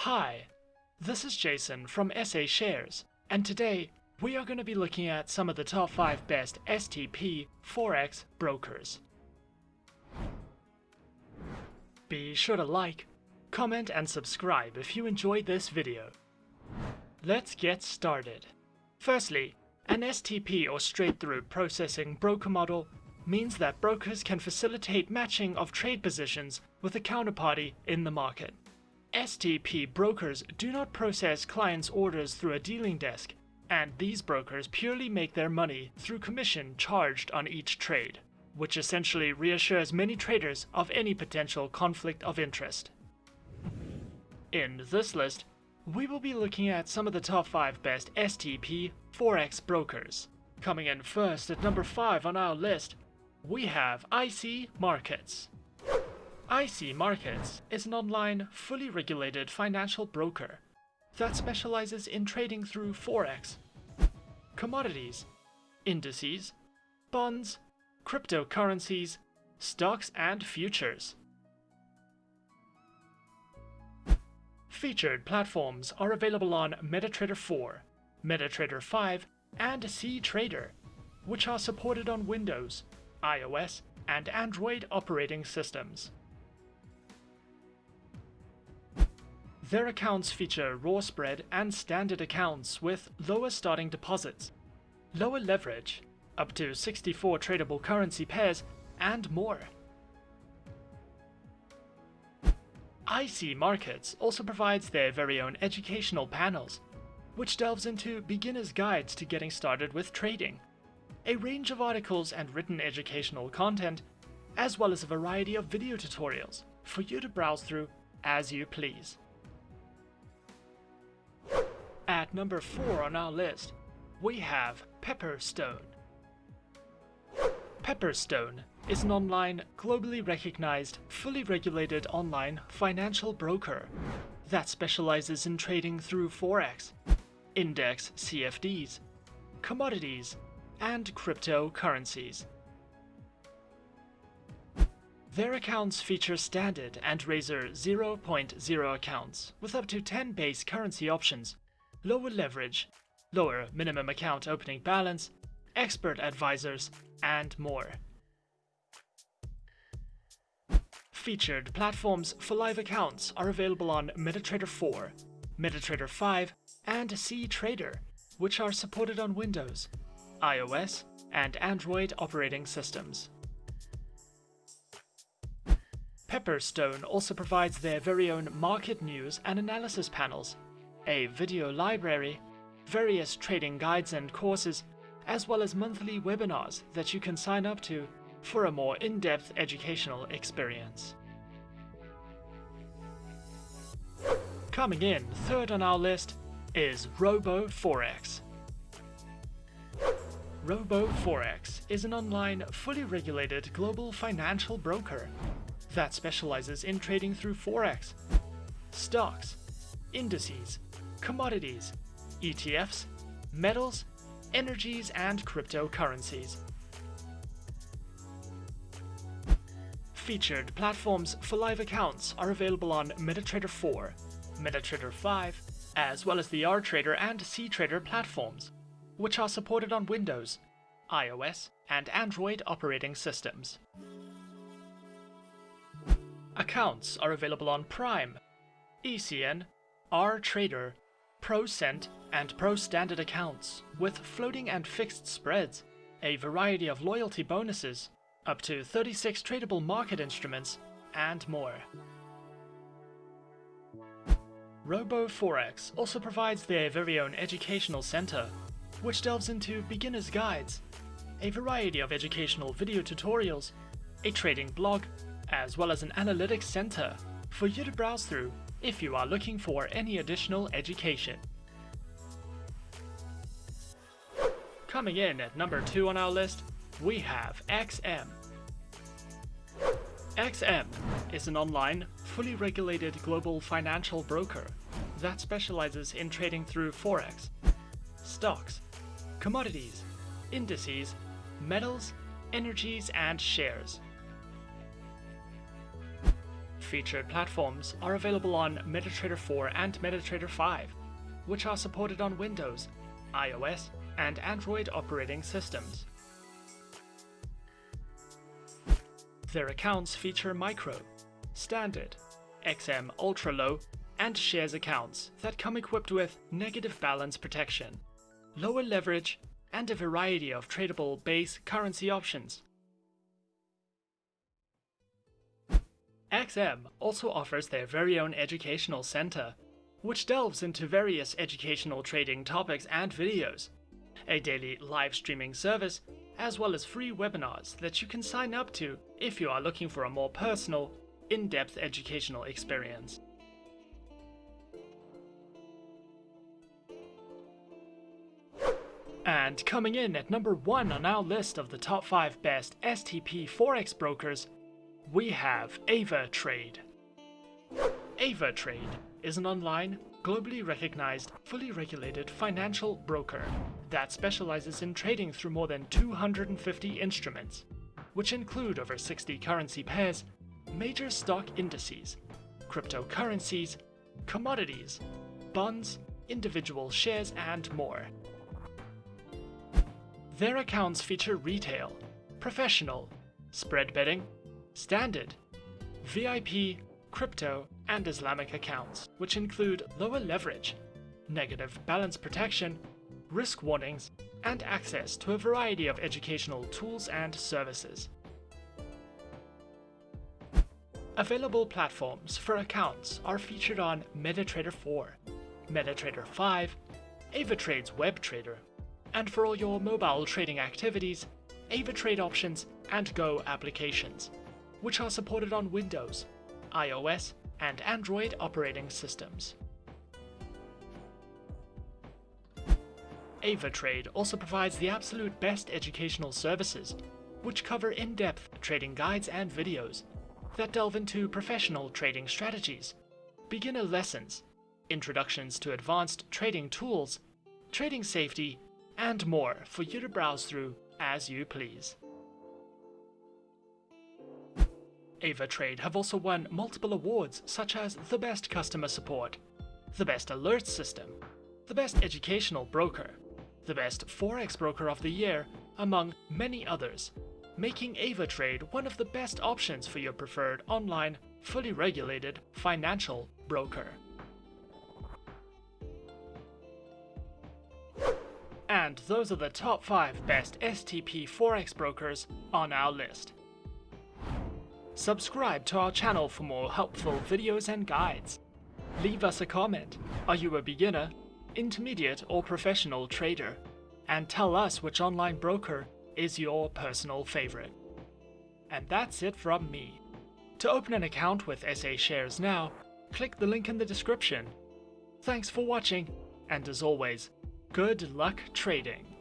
Hi, this is Jason from SA Shares, and today we are going to be looking at some of the top 5 best STP Forex brokers. Be sure to like, comment and subscribe if you enjoyed this video. Let's get started. Firstly, an STP or straight-through processing broker model means that brokers can facilitate matching of trade positions with a counterparty in the market. STP brokers do not process clients' orders through a dealing desk, and these brokers purely make their money through commission charged on each trade, which essentially reassures many traders of any potential conflict of interest. In this list, we will be looking at some of the top 5 best STP Forex brokers. Coming in first at number 5 on our list, we have IC Markets. IC Markets is an online, fully regulated financial broker that specializes in trading through Forex, commodities, indices, bonds, cryptocurrencies, stocks, and futures. Featured platforms are available on MetaTrader 4, MetaTrader 5, and cTrader, which are supported on Windows, iOS, and Android operating systems. Their accounts feature raw spread and standard accounts with lower starting deposits, lower leverage, up to 64 tradable currency pairs, and more. IC Markets also provides their very own educational panels, which delves into beginner's guides to getting started with trading, a range of articles and written educational content, as well as a variety of video tutorials for you to browse through as you please. At number 4 on our list, we have Pepperstone. Pepperstone is an online, globally recognized, fully regulated online financial broker that specializes in trading through Forex, index CFDs, commodities, and cryptocurrencies. Their accounts feature standard and Razor 0.0 accounts with up to 10 base currency options, lower leverage, lower minimum account opening balance, expert advisors, and more. Featured platforms for live accounts are available on MetaTrader 4, MetaTrader 5, and cTrader, which are supported on Windows, iOS, and Android operating systems. Pepperstone also provides their very own market news and analysis panels, a video library, various trading guides and courses, as well as monthly webinars that you can sign up to for a more in-depth educational experience. Coming in third on our list is RoboForex. RoboForex is an online, fully regulated global financial broker that specializes in trading through Forex, stocks, indices, commodities, ETFs, metals, energies, and cryptocurrencies. Featured platforms for live accounts are available on MetaTrader 4, MetaTrader 5, as well as the RTrader and cTrader platforms, which are supported on Windows, iOS, and Android operating systems. Accounts are available on Prime, ECN, RTrader, ProCent, and Pro Standard accounts with floating and fixed spreads, a variety of loyalty bonuses, up to 36 tradable market instruments, and more. RoboForex also provides their very own educational center, which delves into beginner's guides, a variety of educational video tutorials, a trading blog, as well as an analytics center for you to browse through if you are looking for any additional education. Coming in at number 2 on our list, we have XM. XM is an online, fully regulated global financial broker that specializes in trading through Forex, stocks, commodities, indices, metals, energies, and shares. featured platforms are available on MetaTrader 4 and MetaTrader 5, which are supported on Windows, iOS, and Android operating systems. Their accounts feature Micro, Standard, XM Ultra Low, and Shares accounts that come equipped with negative balance protection, lower leverage, and a variety of tradable base currency options. XM also offers their very own educational center, which delves into various educational trading topics and videos, a daily live streaming service, as well as free webinars that you can sign up to if you are looking for a more personal, in-depth educational experience. And coming in at number 1 on our list of the top 5 best STP Forex brokers, we have Avatrade. Avatrade is an online, globally recognized, fully regulated financial broker that specializes in trading through more than 250 instruments, which include over 60 currency pairs, major stock indices, cryptocurrencies, commodities, bonds, individual shares, and more. Their accounts feature retail, professional, spread betting, standard, VIP, crypto, and Islamic accounts, which include lower leverage, negative balance protection, risk warnings, and access to a variety of educational tools and services. Available platforms for accounts are featured on MetaTrader 4, MetaTrader 5, Avatrade's WebTrader, and for all your mobile trading activities, Avatrade options and Go applications, which are supported on Windows, iOS, and Android operating systems. Avatrade also provides the absolute best educational services, which cover in-depth trading guides and videos that delve into professional trading strategies, beginner lessons, introductions to advanced trading tools, trading safety, and more for you to browse through as you please. Avatrade have also won multiple awards such as the Best Customer Support, the Best Alert System, the Best Educational Broker, the Best Forex Broker of the Year, among many others, making Avatrade one of the best options for your preferred online, fully regulated financial broker. And those are the top 5 best STP Forex brokers on our list. Subscribe to our channel for more helpful videos and guides. Leave us a comment. Are you a beginner, intermediate, or professional trader? And tell us which online broker is your personal favorite. And that's it from me. To open an account with SA Shares now, click the link in the description. Thanks for watching, and as always, good luck trading.